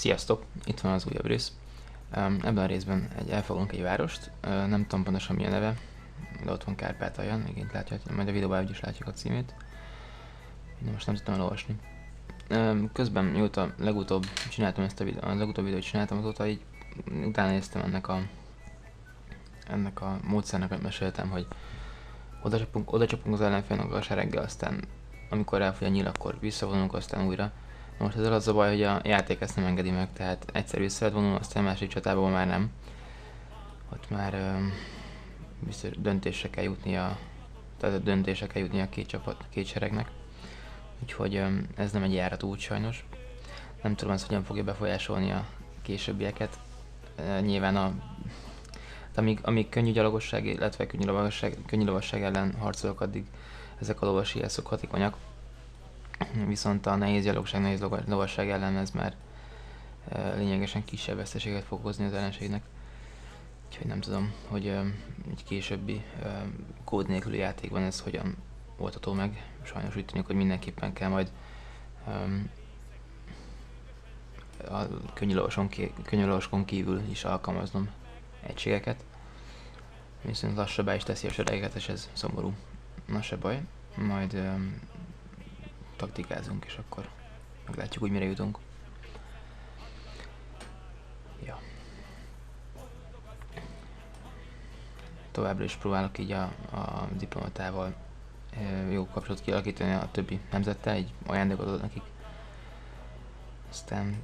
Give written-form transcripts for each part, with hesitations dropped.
Sziasztok! Itt van az újabb rész. Ebben a részben elfoglalunk egy várost, nem tudom pontosan mi a neve, de ott van Kárpátaljan, megint látjátok, majd a videóban úgyis látjuk a címét. De most nem tudtam elolvasni. Közben, mióta legutóbb csináltam ezt a videót, az legutóbb videót csináltam, azóta így utána néztem ennek a módszernek, amit meséltem, hogy oda csapunk az ellenfélnek a sereggel, aztán amikor elfogy a nyíl, akkor visszavonulunk, aztán újra. Most ezzel az a baj, hogy a játék ezt nem engedi meg, tehát egyszer vissza lehet vonulni, aztán a másik csatában már nem. Ott már biztos döntésre kell jutnia, tehát döntésre kell jutnia a két seregnek. Úgyhogy ez nem egy járat úgy sajnos. Nem tudom, ez hogyan fogja befolyásolni a későbbieket. Nyilván amíg könnyű gyalogosság, illetve könnyű lovasság ellen harcolok, addig ezek a lovasi jelszók hatékonyak. Viszont a nehéz gyalogság, nehéz lovasság ellen ez már lényegesen kisebb veszteséget fog hozni az ellenségnek. Úgyhogy nem tudom, hogy egy későbbi kód nélküli játékban ez hogyan oldható meg. Sajnos úgy tűnik, hogy mindenképpen kell majd a könnyű lovaskon kívül is alkalmaznom egységeket. Viszont lassabbá is teszi a seregeket, és ez szomorú. Na se baj, majd taktikázunk, és akkor meglátjuk, hogy mire jutunk. Ja. Továbbra is próbálok így a diplomatával jó kapcsolatot kialakítani a többi nemzettel, így ajándékot adok nekik. Aztán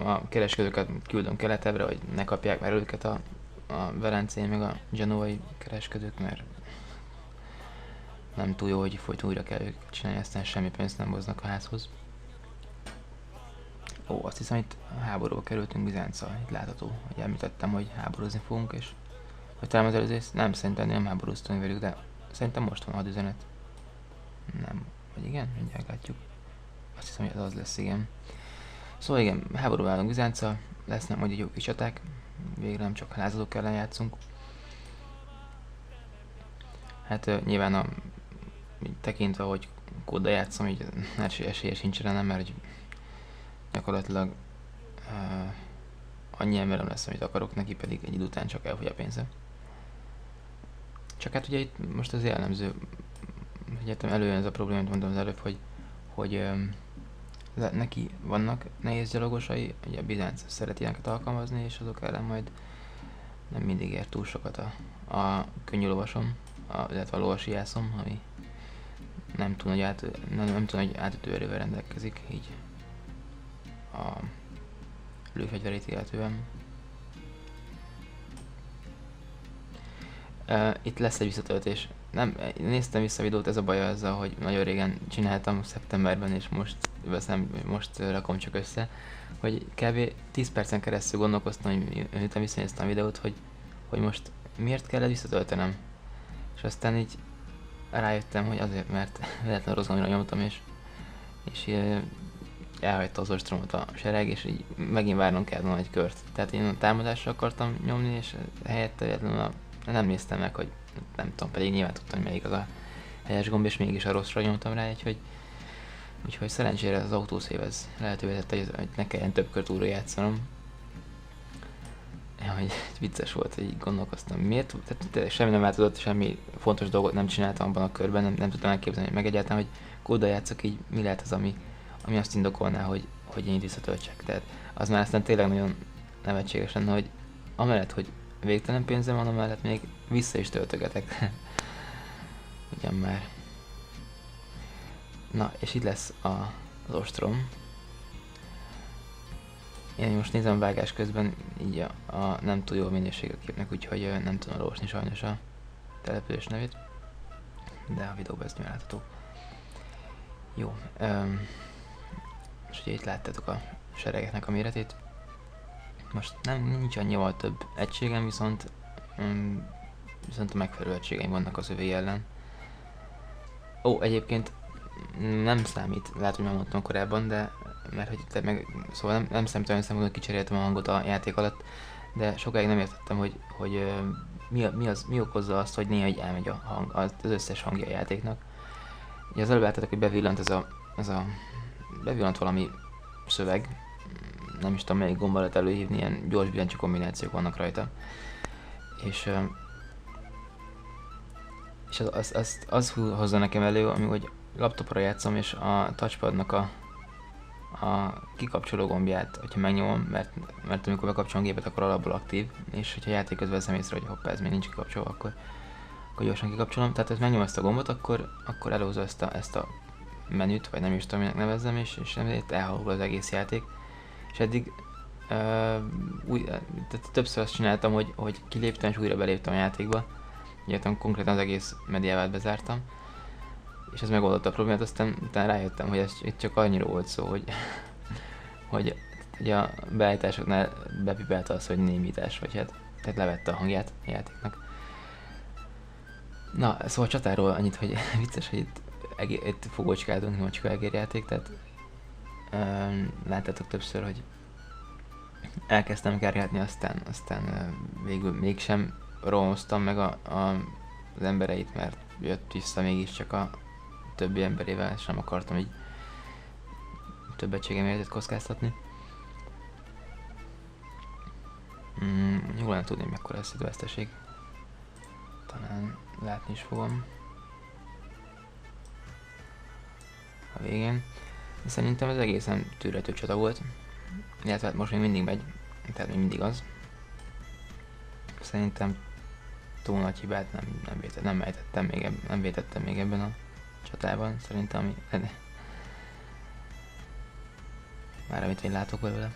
a kereskedőket küldöm keletebbre, hogy ne kapják már őket a velencei meg a genovai kereskedők, mert nem túl jó, hogy folyton újra kell őket csinálni, aztán semmi pénzt nem hoznak a házhoz. Ó, azt hiszem itt háborúba kerültünk Bizánccal, itt látható, hogy említettem, hogy háborúzni fogunk, és hogy talán az előző nem, szerintem nem háborúztunk velük, de szerintem most van hadüzenet. Nem, vagy igen, mindjárt látjuk. Azt hiszem, hogy ez az lesz, igen. Szóval igen, háborúba állunk Bizánccal, lesznek majd egy jó kis csaták, végre nem csak lázadók ellen játszunk. Hát nyilván tekintve, hogy kóddal játszom, így esélye sincs rá, nem, mert hogy gyakorlatilag annyi emberem lesz, amit akarok, neki pedig egy idő után csak elfogy a pénze. Csak hát ugye itt most az jellemző, egyetem előjön ez a probléma, amit mondtam az előbb, hogy neki vannak nehéz gyalogosai, ugye a Bizánc szereti ilyeneket alkalmazni, és azok ellen majd nem mindig ér túl sokat a könnyű lovasom, illetve a lovasiászom, ami nem túl nagy átütő erővel rendelkezik, így a lőfegyverét illetően. Itt lesz egy visszatöltés. Nem, néztem vissza a videót, ez a baj azzal, hogy nagyon régen csináltam szeptemberben, és most rakom csak össze, hogy kb. 10 percen keresztül gondolkoztam, hogy miután visszanéztem a videót, hogy most miért kellett visszatöltenem. És aztán így rájöttem, hogy azért, mert véletlenül rossz gombra nyomtam, és elhagyta az ostromot a sereg, és így megint várnom kellett volna egy kört. Tehát én a támadásra akartam nyomni, és helyette véletlenül nem néztem meg, hogy nem tudom, pedig nyilván tudtam, hogy melyik az a helyes gomb, és mégis a rosszra nyomtam rá, úgyhogy szerencsére az autószév ez lehetővé tette, hogy ne kelljen több kört újra játszanom. Ja, hogy vicces volt, hogy így gondolkoztam, miért? Tehát semmi nem változott, semmi fontos dolgot nem csináltam abban a körben, nem tudtam elképzelni meg egyáltalán, hogy kóddal játszok, így mi lehet az, ami azt indokolná, hogy én itt visszatöltsek. Tehát az már aztán tényleg nagyon nevetséges lenne, hogy amellett, hogy végtelen pénzem van, amellett még vissza is töltögetek. Ugyan már. Na, és itt lesz az ostrom. Én most nézem a vágás közben így a nem túl jó minőségű képnek, úgyhogy nem tudom olvasni sajnos a település nevét. De a videóban ez nyilván látható. Jó. És ugye itt láttátok a seregeknek a méretét. Most nincs annyival több egységem, viszont a megfelelő egységeim vannak az övé ellen. Ó, egyébként nem számít, lehet, hogy már mondtam korábban, de mert hogy szóval nem számít olyan szemben, hogy kicseréltem a hangot a játék alatt, de sokáig nem értettem, hogy mi okozza azt, hogy néha így elmegy a hang, az összes hangja a játéknak. Ugye az előbb láttátok, hogy bevillant ez ez a bevillant valami szöveg, nem is tudom melyik gomba lehet előhívni, ilyen gyors billentyű kombinációk vannak rajta. És az hozza nekem elő, hogy laptopra játszom, és a touchpadnak a kikapcsoló gombját, hogyha megnyomom, mert amikor bekapcsolom a gépet, akkor alapból aktív, és hogyha játék közben veszem észre, hogy hoppá, ez még nincs kikapcsolva, akkor gyorsan kikapcsolom. Tehát, ha megnyomom ezt a gombot, akkor előhozza ezt a menüt, vagy nem is tudom, minek nevezzem, és elhalul az egész játék. És eddig többször azt csináltam, hogy kiléptem és újra beléptem a játékba. Ugye konkrétan az egész mediávát bezártam. És ez megoldotta a problémát, aztán utána rájöttem, hogy ez itt csak annyira volt szó, hogy a beállításoknál bepipelte az, hogy némítás, vagy hát, tehát levette a hangját a játéknak. Na, szóval a csatáról annyit, hogy vicces, hogy itt fogócskáltunk, macska egérjáték, tehát láttátok többször, hogy elkezdtem kergetni, aztán végül mégsem romoztam meg az embereit, mert jött vissza mégiscsak a többi emberével, és nem akartam így több egységemért kockáztatni. Jól lenne tudni, mekkora lesz a veszteség. Talán látni is fogom a végén. De szerintem ez egészen tűrhető csata volt. Illetve hát most még mindig megy, tehát még mindig az. Szerintem túl nagy hibát nem vétettem még ebben a csatában, szerintem már amit én látok belőle.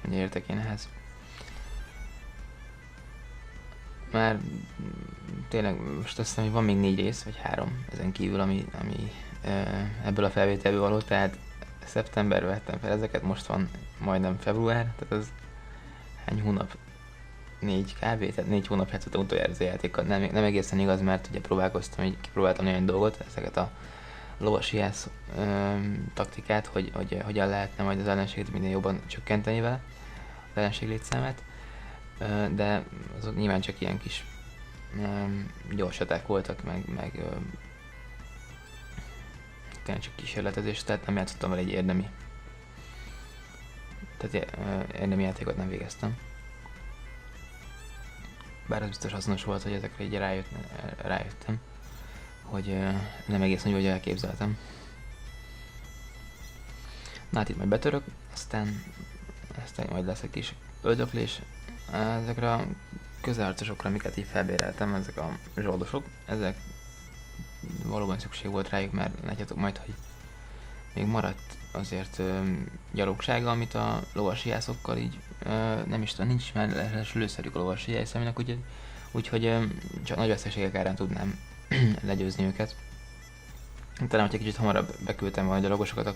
Hogy értek én ehhez. Már tényleg most azt hiszem, hogy van még 4 rész, vagy 3 ezen kívül, ami ebből a felvételből való, tehát szeptemberben vettem fel ezeket, most van majdnem február, tehát az hány hónap? 4 kb. Tehát 4 hónap játszottam utoljára az játékkal. Nem egészen igaz, mert ugye kipróbáltam olyan dolgot, ezeket a lovasiász taktikát, hogy hogyan lehetne majd az ellenséget minél jobban csökkenteni vele, az ellenség létszámát. De azok nyilván csak ilyen kis gyorsaták voltak, meg tényleg csak kísérletezés, tehát nem játszottam vele egy érdemi. Tehát érdemi játékot nem végeztem. Bár az biztos hasznos volt, hogy ezekre így rájöttem, hogy nem egészen úgy, hogy elképzeltem. Na hát itt majd betörök, aztán majd lesz egy kis öldöklés. Ezekre a közelharcosokra, amiket így felbéreltem, ezek a zsoldosok, ezek valóban szükség volt rájuk, mert látjátok majd, hogy még maradt azért gyalogsága, amit a lovasijászokkal így nem is tudom, nincs már lőszerük a lovasijászaminak, úgyhogy csak nagy veszteségek árán tudnám legyőzni őket. Talán, hogyha kicsit hamarabb beküldtem majd a lovasokat,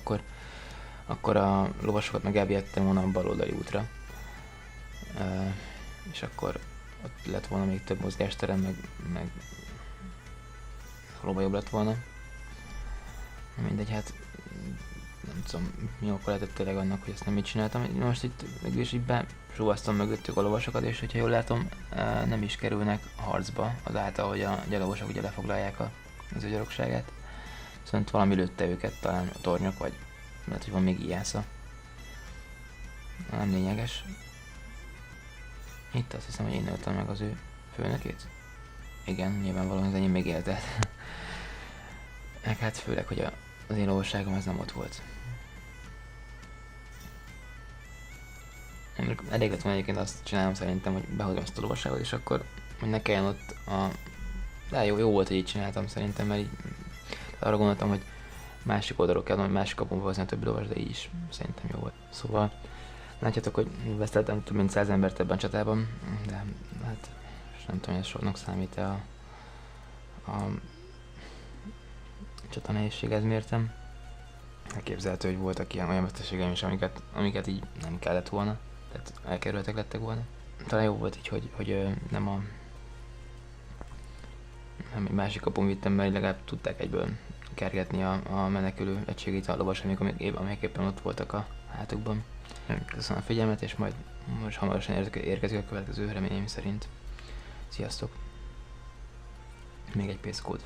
akkor a lovasokat meg elvihettem volna a baloldali útra. És akkor ott lett volna még több mozgásterem, meg valóban jobb lett volna. Mindegy, hát nem tudom, mi oka lehetett tényleg annak, hogy ezt nem így csináltam. Most itt mégis így besúvasztom mögöttük a lovasokat, és hogyha jól látom, nem is kerülnek harcba azáltal, hogy a gyalogosok ugye lefoglalják az ő gyalogságát. Szóval valami lőtte őket, talán a tornyok, vagy lehet, hogy van még ijásza. Nem lényeges. Itt azt hiszem, hogy én öltem meg az ő főnökét. Igen, nyilvánvalóan az enyém még élt. Hát főleg, hogy az én lovasságom ez nem ott volt. Elég lett volna egyébként azt csinálom szerintem, hogy behozom ezt a lovasságot, és akkor hogy ne kelljen ott De jó volt, hogy így csináltam szerintem, mert így arra gondoltam, hogy másik oldalról kell, hogy másik kapun hozni a többi lovas, de így is szerintem jó volt. Szóval látjátok, hogy vesztettem több mint 100 embert ebben a csatában, de hát nem tudom, hogy ez soknak számít-e a csata nehézséghez mértem. Elképzelhető, hogy voltak olyan veszteségeim is, amiket így nem kellett volna, tehát elkerültek lettek volna. Talán jó volt így, hogy nem egy másik kapun vittem, mert legalább tudták egyből kergetni a menekülő egységét a lovasok, amelyek éppen ott voltak a hátukban. Köszönöm a figyelmet, és majd most hamarosan érkezik a következő reményeim szerint. Sziasztok! Még egy pénzkód.